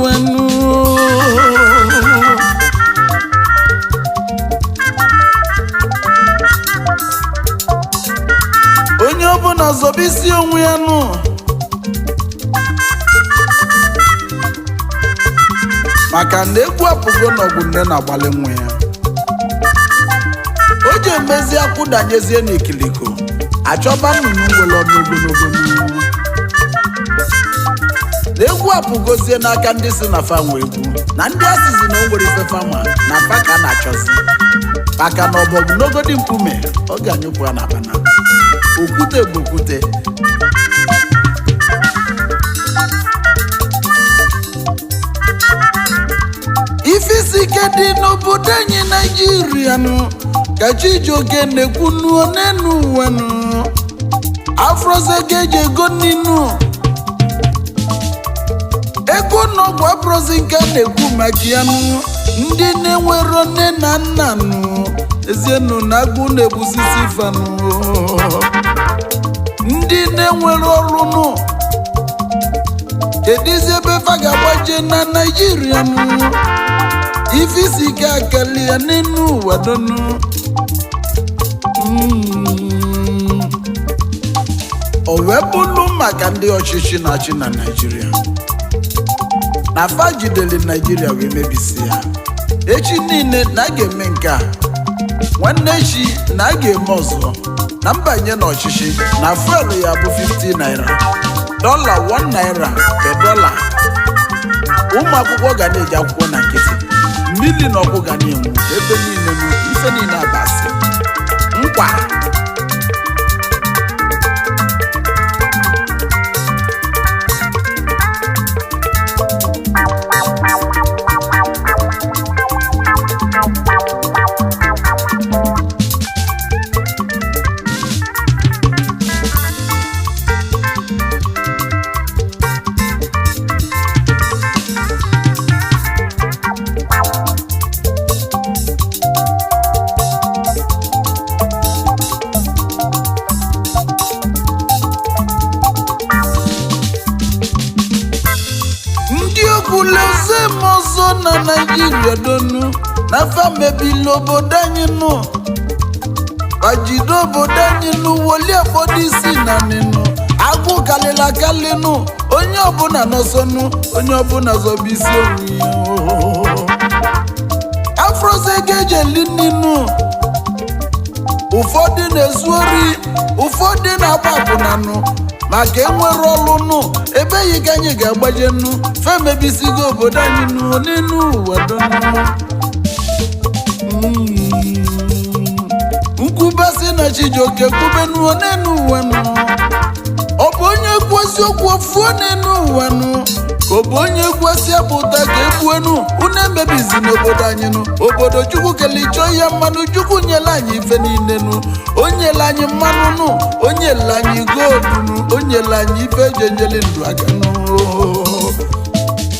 wenu onye ọbụla zọba isi onwe ya nụ maka na egwu apụgo n'ọgụ nne na-agbalị nwa ya o ji emezi akwụdanyezie n'ikiliko achọba nnụnụ nwere ọnụ ogologo na egwu apụgozie n'aka ndị si na fa nwe egwu na ndị asịzi na o nwere ife fama na fa ka na-achọzi maka na ọbọgwụ n'ogodi mkpume ọ ga-anyụpụ ya na bana okwute bụ okwute ife isi ike dị n'obodo anyị Naijiria nụ ka Chijioke na-ekwu nuo n'enu uwe nụ afroze ga-eji ego n'inu ego n'ọgwụ afroze nke na-ekwu maka ya nụ ndị na-enwero nne na nna nụ ezienụ na agụ na-egbusisi fanụ ndị na-enwere ọrụ nụ kedizi ebe fa ga-agbaje na Naijiria nụ ife isi ike akali ya n'enu ụwa donu o wee bụrụ maka ndị ọchịchị na-achị na Naijiria na fa jidere Naijiria wee mebisi ya echi niile na a ga-eme nke a nwanne echi na a ga-eme ọzọ na mbanye n'ọchịchị na fuelu ya bụ 50 naira dọla 1 naira per dọla ụmụ akwụkwọ ga na-eji akwụkwọ na nkịtị mmiri na ọkụ ga na-enwu ebe niile ife niile abasị nkwa ọzọ na Naijiria donu na fa mebili obodo anyị nụ bajide obodo anyị nụ woli afọdụ isi na nịnụ agụ kalịla kalị nụ onye ọbụla n'ọsọ nụ onye ọbụla zọba isi onwe ya afroze ga-eji eli nịnụ ụfọdụ na-ezu ori ụfọdụ na-agba akwụna nụ maka enwere ọlụ nụ ebe yi ka anyị ga-agbaje nụ femebisigo obodo anyị nụ n'elu ụwa donu nkwubasị na Chijioke kwube nụ n'elu ụwa nụ ọ bụ onye kwesị okwu ofuo n'elu ụwa nụ ka ọ bụ onye kwesị apụta ka egbuenu unu emebizi n'obodo anyị nụ obodo Chukwu kele ịchọ ya mmanụ Chukwu nyela anyị ife niile nụ o nyela anyị mmanụ nụ o nyela anyị goldu nụ o nyela anyị ife ejenjeli ndụ aka nụ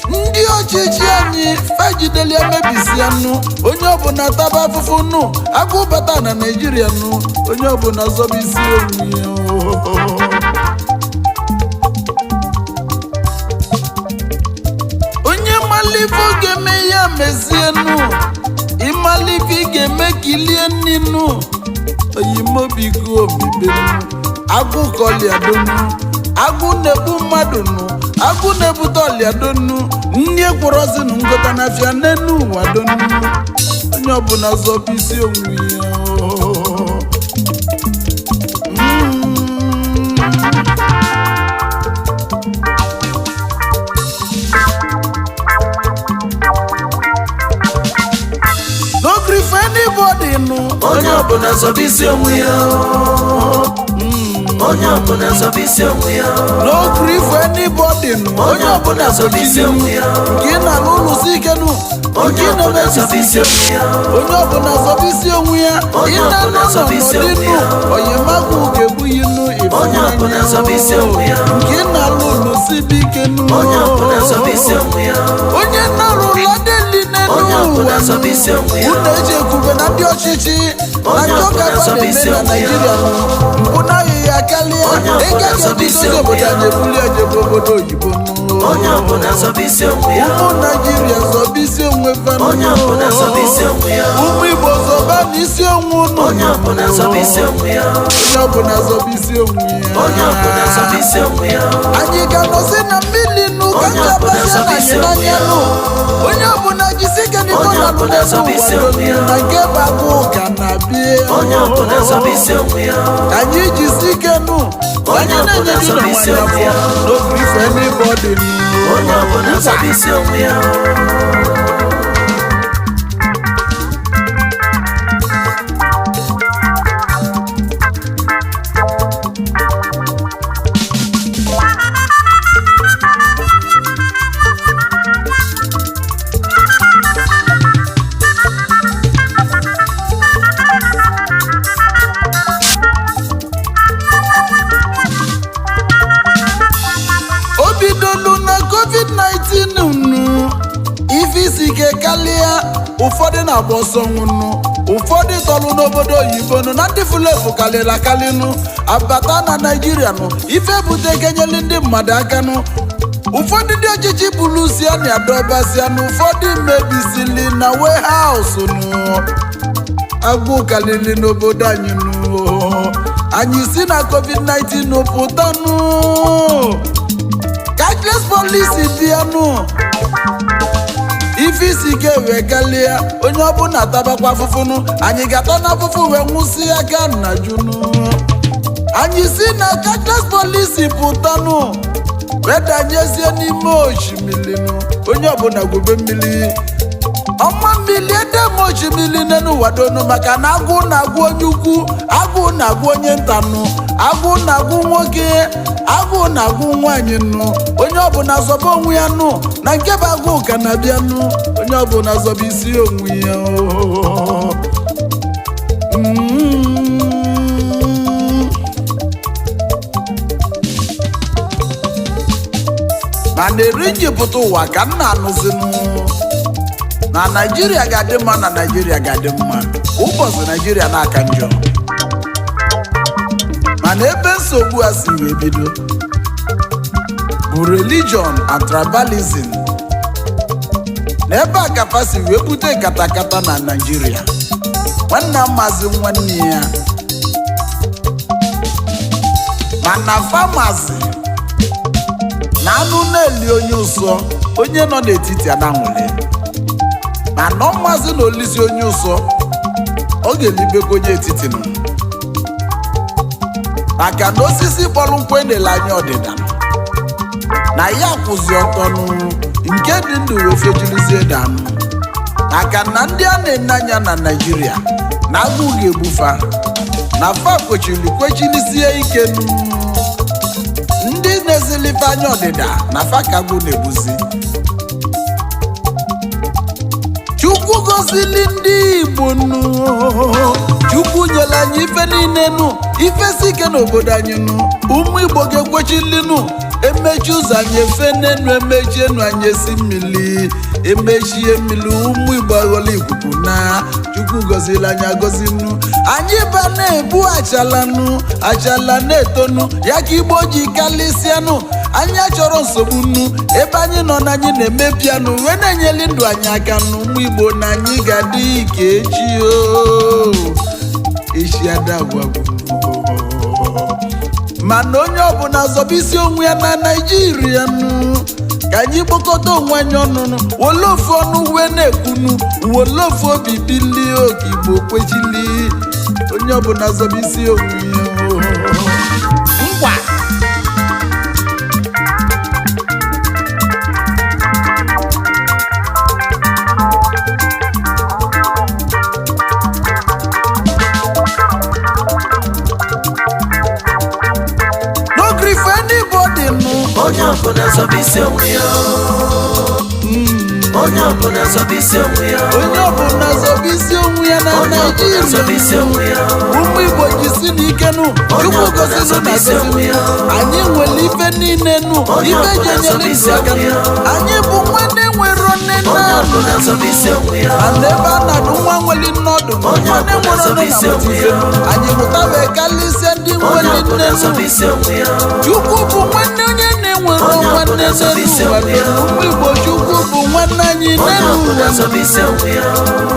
ndị ọchịchị anyị fajideli emebisi ya nụ onye ọbụla taba afụfụ nụ agụbata na Naijiria nụ onye ọbụla zọba isi onwe ya Imalife ga-eme ya mezie nụ Imalife ga-eme kilie ninu oyimobigo obibe nụ agụ kọliadonu agụ na-ebu mmadụ nụ agụ na-ebute ọliadonu nne kwụrọzinụ ngota n'afịa n'enu ụwa donu onye ọbụla zọba isi onwe ya anybody no onye ọbụla zọba isi onwe ya onye ọbụla zọba isi onwe ya no gree for anybody no onye ọbụla zọba isi onwe ya nke na ụlọ si ike nụ onye ọbụla zọba isi onwe ya onye ọbụla zọba isi onwe ya ịna na zọba isi onwe ya onye magụ ga-egbu inu onye ọbụla zọba isi onwe ya nke na ụlọ si ike nụ onye ọbụla zọba isi onwe ya onye na ụlọ deli n'enu ụwa unu eji ekwube na ndị ọchịchị na ndị ọka na-eme na Naịjirịa mpụ naghị ya karịa ịga ga-ebido obodo anyị ebuli ejebe obodo oyibo ụmụ Naịjirịa zọbisi onwe vanụ ụmụ Igbo zọba n'isi onwe unu onye ọbụla zọbisi onwe ya anyị ga-anọzi na mmiri nụ ka nchapasị na anyị n'anya nụ onye ọbụla jisi ike n'iko na nụ na nke bụ agụ ụka na-abịa anyị jisi ike nụ anyị na-enye dị na nwanyị afọ n'oge ife n'ebe ọ dị onye ọbụla zọbisi onwe ya. ụfọdụ na-agba ọsọ nwụnụ ụfọdụ tọlụ n'obodo oyibo nụ na ndị fulefu kalịla akalịnụ abata na Naịjirịa nụ ife bute kenyeli ndị mmadụ aka nụ ụfọdụ ndị ọchịchị bulusia na adọbasia nụ ụfọdụ mebisili na warehouse nụ agwụ kalịli n'obodo anyị nụ anyị si na COVID-19 pụta nụ cashless policy bịa nụ ife isi ike wee galia onye ọbụla tabakwa afụfụnụ anyị ga-ata na afụfụ wee nwụsị aka na junu anyị si na cashless policy pụtanụ wee danyezie n'ime osimiri onye ọbụla gwube mmiri ọma mmiri edem osimiri n'elu wadonu maka na agụ na-agụ onye ukwu agụ na-agụ onye ntanụ agụ na-agụ nwoke agụ na-agụ nwaanyị nụ onye ọbụla zọba onwe ya nụ na nke bụ agụ ka na-abịa nụ onye ọbụla zọba isi onwe ya mana erinjipụta ụwa ka m na-anụzinụ na Naịjirịa ga-adị mma na Naịjirịa ga-adị mma ụbọchị Naịjirịa na-aka njọ mana ebe nsogbu a si wee bido bụ religion and tribalism na ebe a kafa si wee bute katakata na Naịjirịa nwanne maazị nwanne ya mana famasi na anụ na-eli onye ụsọ onye nọ n'etiti ananwụle na nọ mmazi na olisi onye ụsọ ọ ga-elibekwa onye etiti nọ maka na osisi kpọrọ nkwụ enele anya ọdịda na ya kwụzi ọtọnụ nke dị ndụ wee fejirizie danụ maka na ndị a na-ene anya na Naịjirịa na agụ ga-egbufa na fa kwechilisie ike ndị na-ezilife anya ọdịda na fa ka agụ na-egbuzi Chukwu gozili ndị Igbo nụ Chukwu nyere anyị ife niile nụ ife si ike n'obodo anyị nụ ụmụ Igbo ga-ekwechili nụ emechi ụzọ anyị efe n'enu emechi enu anyị esi mmiri emechie mmiri ụmụ Igbo aghọla ikuku na Chukwu gozili anyị agọzi nụ anyị ba na-ebu achala na-etonu ya ka Igbo ji kalịsịa nụ anyị achọrọ nsogbu nnu ebe anyị nọ na anyị na-emepianụ wee na-enyeli ndụ anyị aka nụ ụmụ Igbo na anyị ga-adị ike echi echi adagwagwu mana onye ọbụla zọba isi onwe ya na Naịjirịa nụ ka anyị kpokọta onwe anyị ọnụnụ wole ofu ọnụ wee na-ekwunu wole ofu obi bilie oke Igbo kwechili onye ọbụla zọba isi onwe ya ngwa onye ọbụla zọba isi onwe ya onye ọbụla zọba isi onwe ya onye ọbụla zọba isi onwe ya na Naịjirịa ụmụ Igbo jisi n'ike nụ Chukwu gozili na gozili anyị nwere ife niile nụ ife ji enyere isi aka nụ anyị bụ nwanne nwere nne na ọbụla zọbisi onwe ya. na n'ebe a na-adụ nwa nweli nnọdụ Onye nwanne ọbụla nwere nne na zọbisi onwe mụtife ya. anyị mụtabe kalịsịa ndị Onye nweli ọbụla nne zọbisi onwe ya. Chukwu bụ nwanne onye na-enwere Onye nwanne ọbụla zọbisi n'ụwa onwe ya. ụmụ Igbo Chukwu bụ nwanne anyị Onye n'elu ọbụla ụwa zọbisi onwe ya.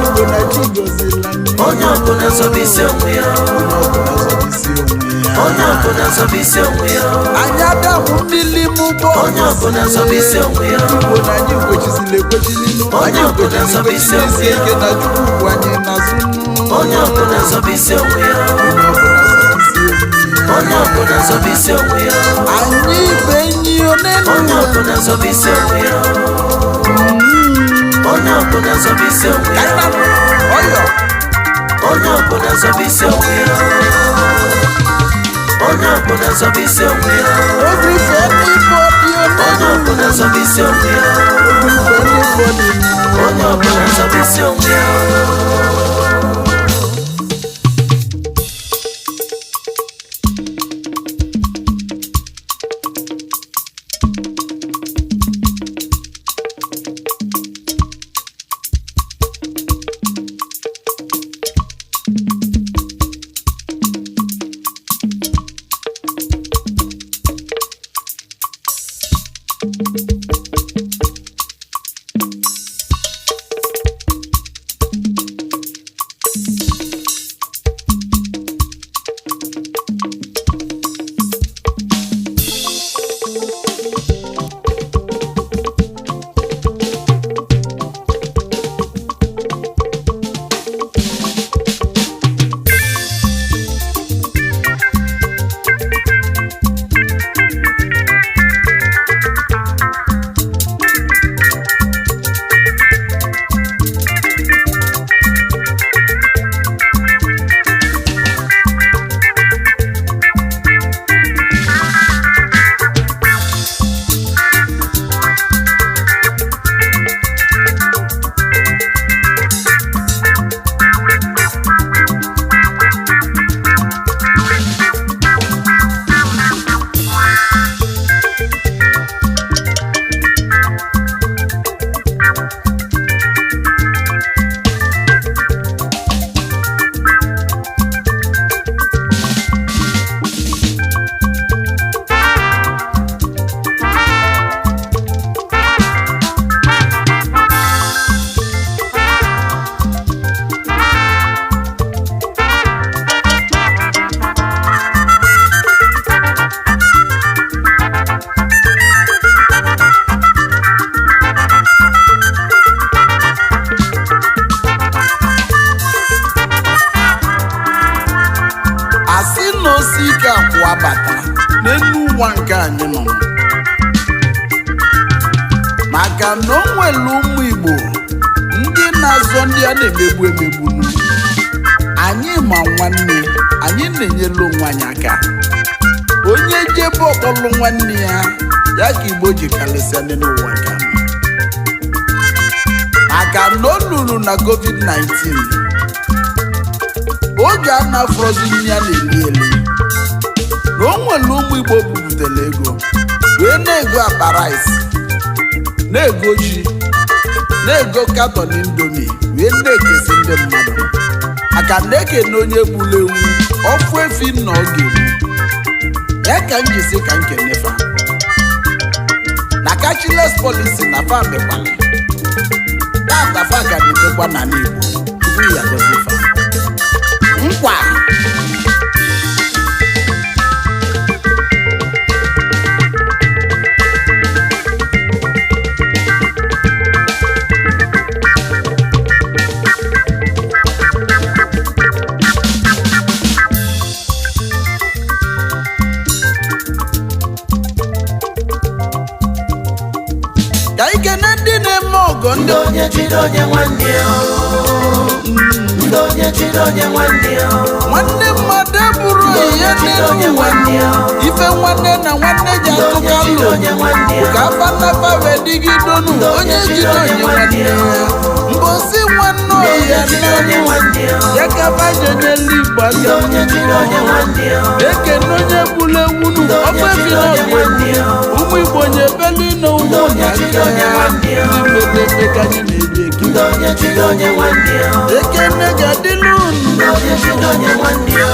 Igbo na chi gọziri anyị Onye ọbụla zọbisi onwe ya. Onye ọbụla zọbisi onwe ya. anyị adahụ mmiri mụbọ Onye ọbụla zọbisi onwe ya. Igbo na anyị kwechizili ekwechili Onye ọbụla zọbisi onwe ya. ike na Chukwu bụ anyị n'azụ Onye ọbụla zọbisi onwe ya. Onye ọbụla zọbisi onwe ya. anyị bụ enyi onenu Onye ọbụla zọbisi onwe ya. Onye ọbụla zọbisi onwe ya. ọyọ Onye ọbụla zọbisi onwe ya. Onye ọbụla zọbisi onwe ya. obife n'ibodi Onye ọbụla zọbisi onwe ya. obife n'ibodi Onye ọbụla zọbisi onwe ya. abata n'elu ụwa nke anyị nọ maka na o nwere ụmụ Igbo ndị na-azọ ndị a na-emegbu emegbu anyị ma nwanne anyị na-enyelu onwe anyị aka onye jebe ọkpọlụ nwanne ya ya ka Igbo ji kalịsịa n'ụwa nke anyị maka na o luru na COVID-19 oge a na-afọzi ya na-eli eli na o nwere ụmụ Igbo bubutere ego wee na-ego akpa rice na-ego ji na-ego katọn indomi wee na-ekesi ndị mmadụ maka na-ekene onye gburu ewu ọfụ efi na ọ ga-egbu ya ka m jisi ka m kenefa na cashless policy na fa mekwala tata fa ga na-emekwa na Igbo tupu ya gozifa nkwa ka ikene ndị na-eme ọgọ ndị onye jide onye nwanne ya ndị onye jide onye nwanne ya nwanne mmadụ eburu ihe n'elu nwanne ife nwanne na nwanne ji atụkalụ ka afannafa wee digidonu onye jide onye nwanne ya mbosi nwanne ọhịa nne ya ka bajenyelu Igbo aka ekene onye gburu ewunu ọfụ efi na ọgụ ụmụ Igbo nye beli na ụmụ ya aka ndị mmemme ka anyị na-eji onye chiri onye nwanne ya ekene ga-adịlụ unu ndị onye chiri onye nwanne ya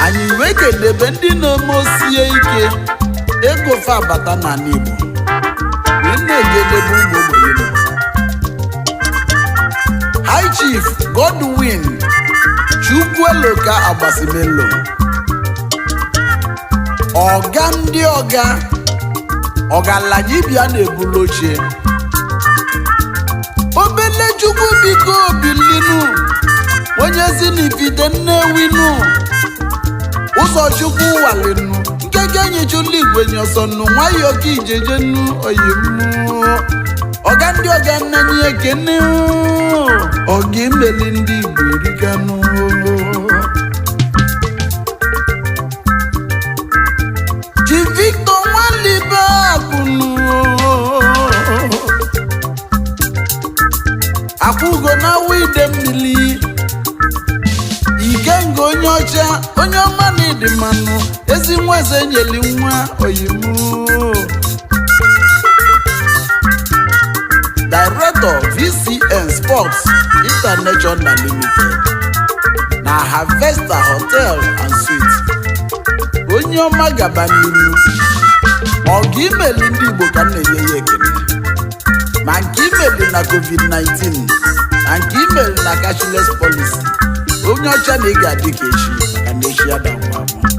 anyị wee kedebe ndị na-emesie ike ego fa abata n'ala Igbo wee na-egedebe ụmụ ogbenye nọ. High Chief Godwin Chukwueloka Agbasimelo, ọga ndị ọga ọgaranya bịa na-ebulu ochie, obele Chukwu biko bilinu onye si n'Ifite Nnewinu, ụzọchukwu walinu nke ga-enyichụla igwe nyọsọnụ nwayọọ ka ijejenu oyimu ọga ndị ọga nnanye ekene ọga imeli ndị Igbo eriganụ. Ji Victor Nwalibe Akụnụ akwụgo na wide mmiri Ikenga onye ọcha onye ọma na ịdị mmanụ ezi nwa eze nyeli nwa oyimu. Director VCN Sports International Limited na Harvester Hotel and Suites, onye ọma gaba n'iru ọga imeli ndị Igbo ka m na-enye ya ekele ma nke imeli na COVID-19 na nke imeli na cashless policy. Onye ọcha na ị ga-adị ka echi maka na echi ada ngwa ngwa.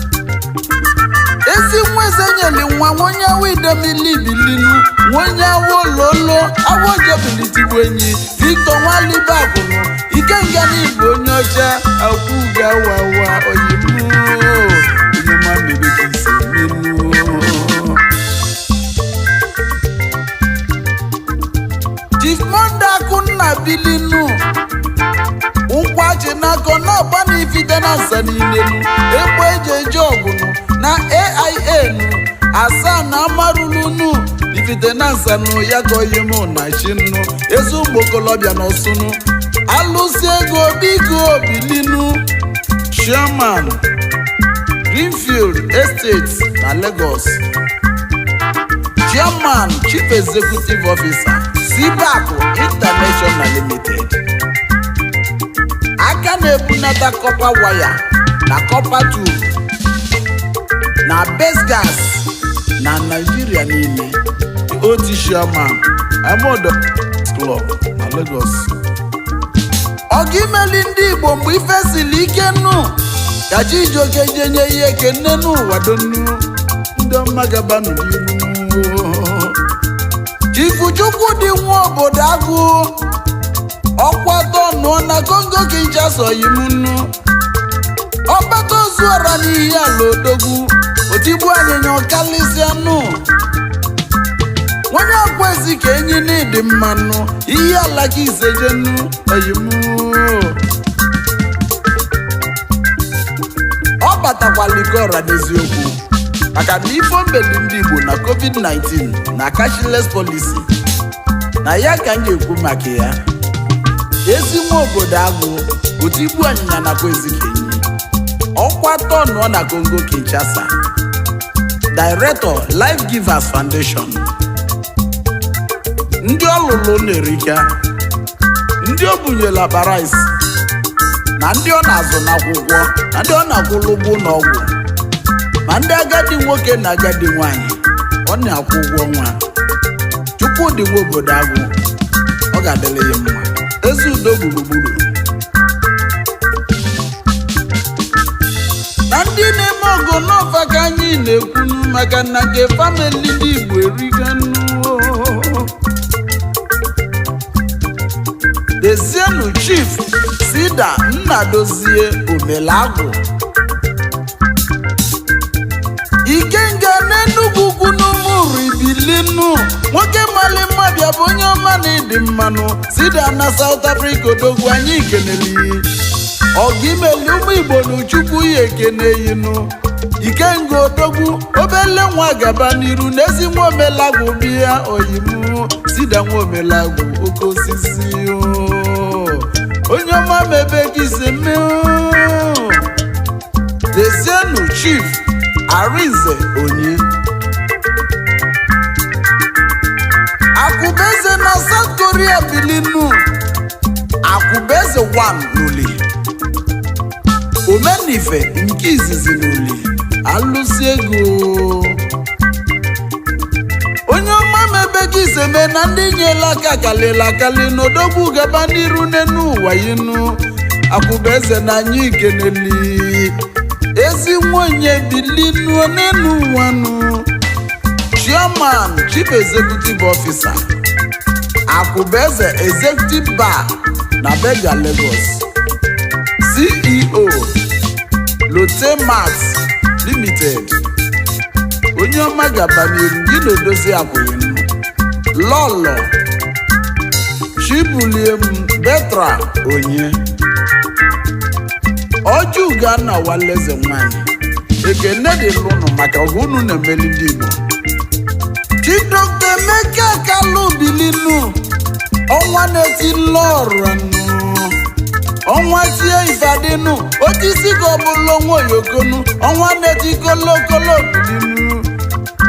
Ezi nwa eze nyeli nwa onye awa idemili bilinu onye awa ololo awa ojebilitigbu enyi Victor Nwalibe Akụnụ Ikenga n'Igbo onye ọcha akwụga wawa oyimu onye mamiri ka isi menu. Chief Monday Akunna bilinu ụkwachi n'akọ n'ọgba n'Ifite na nsa niile nu egbe eji eje ọgụnụ na AIA nu asaa na amarụlunu Ifite na nsa nu ya gọghị mụ na chi nnu ezi ụmụokolobịa n'ọsụnụ alụsị ego biko bilinu Chairman Greenfield Estates na Lagos, Chairman Chief Executive Officer Sibaku International Limited, aka na-ebunata copper wire na copper tube na base gas na Nigeria niile. Oti Chairman Amodo Club na Lagos. Ọga imeli ndị Igbo mgbe ife siri ike nnu ka Chijioke jenye ya ekene n'ụwa donu ndị ọma gaba n'iru. Chifu Chukwu dị nwa obodo Agụ ọkwa tọnụọ na Kongo Kinshasa oyimunu ọgbata ozuọra n'ihi ala odogwu otigbu anyịnya ọkalịsịanụ onye ọkwezi ka enyi n'ịdị mmanụ ihe ala ka isejenu oyimu. Ọ batakwalịgora n'eziokwu maka na ifo mbeli ndị Igbo na COVID-19 na cashless policy na ya ka m ga-ekwu maka ya. Ezi nwa obodo Agụ otigbu anyịnya nakwa ezikenyi ọkwa tọnụọ na Kongo Kinshasa, Director Life Givers Foundation, ndị ọlụlụ na-erika, ndị o bunyela barais na ndị ọ na-azụ n'akwụkwọ na ndị ọ na-akwụlụ ụgwọ n'ọgwụ ma ndị agadi nwoke na agadi nwanyị ọ na-akwụ ụgwọ nwa. Chukwudị nwa obodo Agụ ọ ga-adịrị ya mma. Ezi udo gburugburu na ndị na-eme ọgụ n'ọfa ka anyị na-ekwunu maka na nke famili ndị Igbo eriganụ. Dezienu Chief Sida Nnadozie Omelagụ Ikenga n'Enugu ugwu n'Ụmụrụ Ibilinu nwoke mali mmabịa bụ onye ọma na ịdị mmanụ. Sida na South Africa odogwu anyị keneli ọgimeli ụmụ Igbo n'Uchukwu ya ekene yinu Ikenga Odogwu obele nwa gaba n'iru n'ezi nwa omelagwụ bịa oyimu sida nwa omelagwụ oke osisi onye ọma mebe gị ise Desienu Chief Arinze Onye Akụbeze na South Korea bilinu Akụbeze 1 n'Uli Omenife nke izizi n'Uli alụsị ego onye ọma mebe gị iseme na ndị nyela aka kalịla akali n'Odogwu gaba n'iru n'enu ụwa yinu Akụbeze na anyị ikeneli ezi nwunye bilinu n'enu ụwa nụ Chairman Chief Executive Officer Akụbeze Executive Bar na Bega Lagos CEO Lotte Max Limited onye ọma gaba n'iru gị na-edozi akwụghị Lọlọ Chibuliem Betra Onye Ojuga na Waleze nwanyị ekene dị lụnụ maka ọgụ unu na-emeli ndị Igbo Chief Dr. Emeka Kalu bilinu ọnwa na-eti lọrọnụ ọnwa tie ifadinu otisi ka ọbụla onwe oyokonu ọnwa na-eti kolokolo bilinu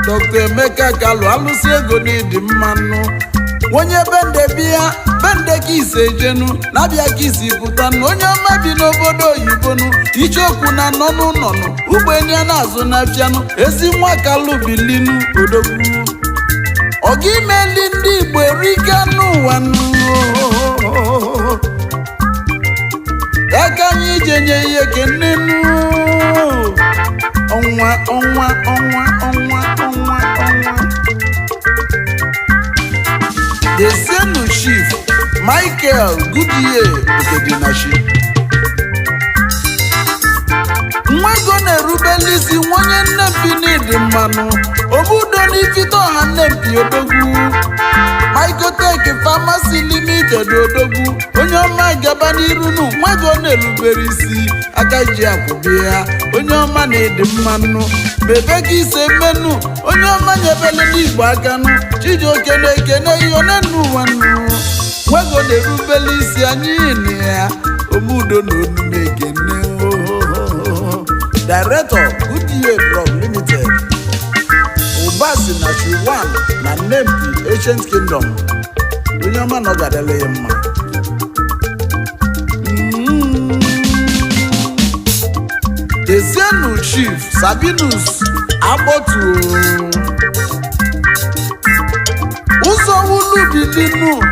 Dr. Emeka Kalu alụsị ego n'ịdị mmanụ onye bende bịa bende ka ise jenu na-abịa ka isi pụtanụ onye ọma bi n'obodo oyibonu icheokwu na nọnụ ugbenye na-azụ na fianụ ezi nwa Kalu bilinu Odogwu ọgimeli ndị Igbo erika n'ụwa aka anyị jenye ihe kenenu ọnwa Desienu Chief Michael Goodyear Okedinachi nwego na-erubeli isi nwonye nnempi n'ịdị mmanụ obudo n'ifite ọha nnempi Odogwu Mycotech Pharmacy Limited Odogwu onye ọma gaba n'iru nụ nwego na-erubere isi aka ji akwụbịa onye ọma na-ịdị mmanụ bebe gị ise menu onye ọma nyebele ndị Igbo aka nụ Chijioke na-ekene ihe onenu ụwa nụ nwego na-erubele isi anyị na ya omudo na onume ekene Director Goodyear Drug Limited Ubasi na Chiwan na Nempi Ancient Kingdom onye ọma na ọ ga-adịle ya mma Desienu Chief Sabinus Agbotu ụzọ wulu bilinu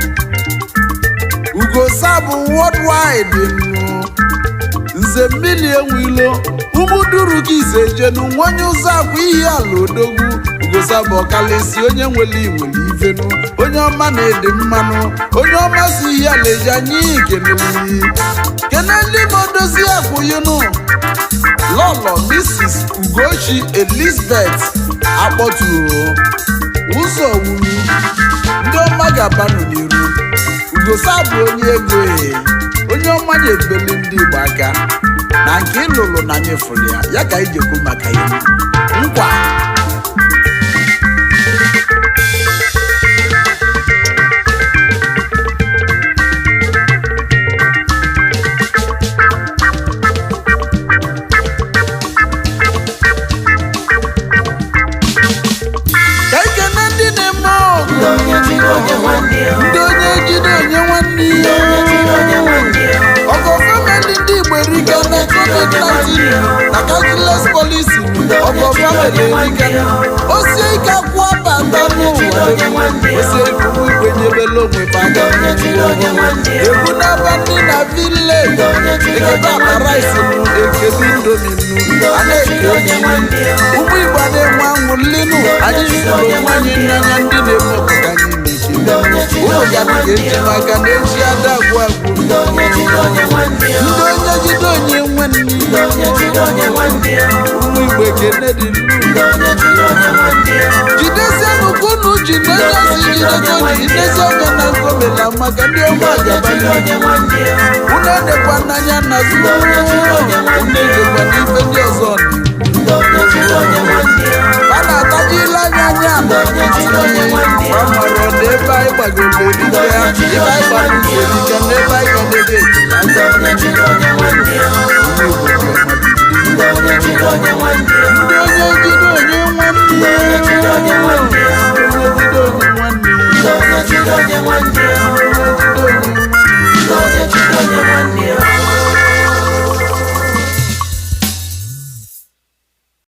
Ugosabu Worldwide Nze mmili enwilo ụmụduru gị ise jenu nwanye ụzọ akwa ihe ala Odogwu Ugosabu ọkalịsi onye nwere ivenu onye ọma na-ede mmanụ onye ọma si ihe ala eji anyị keneli modozi akwụyinu Lọlọ Mrs. Ugochi Elizabeth Akpọturo ụzọ wuru ndị ọma ga-abanụ n'iru Ugosabu onye ego onye ọma na-ebeli ndị Igbo aka na nke ịlụlụ na nyefụrụ ya ka iji ekwu maka ya nkwa ka ekene ndị na-eme ọgụ ndị onye jide onye nwanne ya ọgọ famili ndị Igbo erika na COVID-19 na cashless policy ọgọ famili erika osie ike akwụ abata n'ụwa osie ikuku igwe nyebele onwe bata egwu n'aba ndị na village ekebe akpa rice ekebe indomi a na-eke onye ụmụ Igbo na-enwe anwụlinu anyị fụrụ onwe anyị n'anya ndị na-eme ọkụka anyị n'ike ụlọ ga na-eji maka na-eji ada agwụ agwụ ndị onye jide onye nwe nne ụmụ Igbo ekene dị jidesienụ ka unu ji n'onye si jidego ji idezi oge na nkome adịla maka ndị ọma agaba unu edekwa n'anya na unu edekwa n'ife ndị ọzọ a na-atajila anya anya gbamara na ebe anyị gbagoro erike ya ebe anyị gbagoro erike na ebe anyị gadebe ndị onye jide onye nwanne ya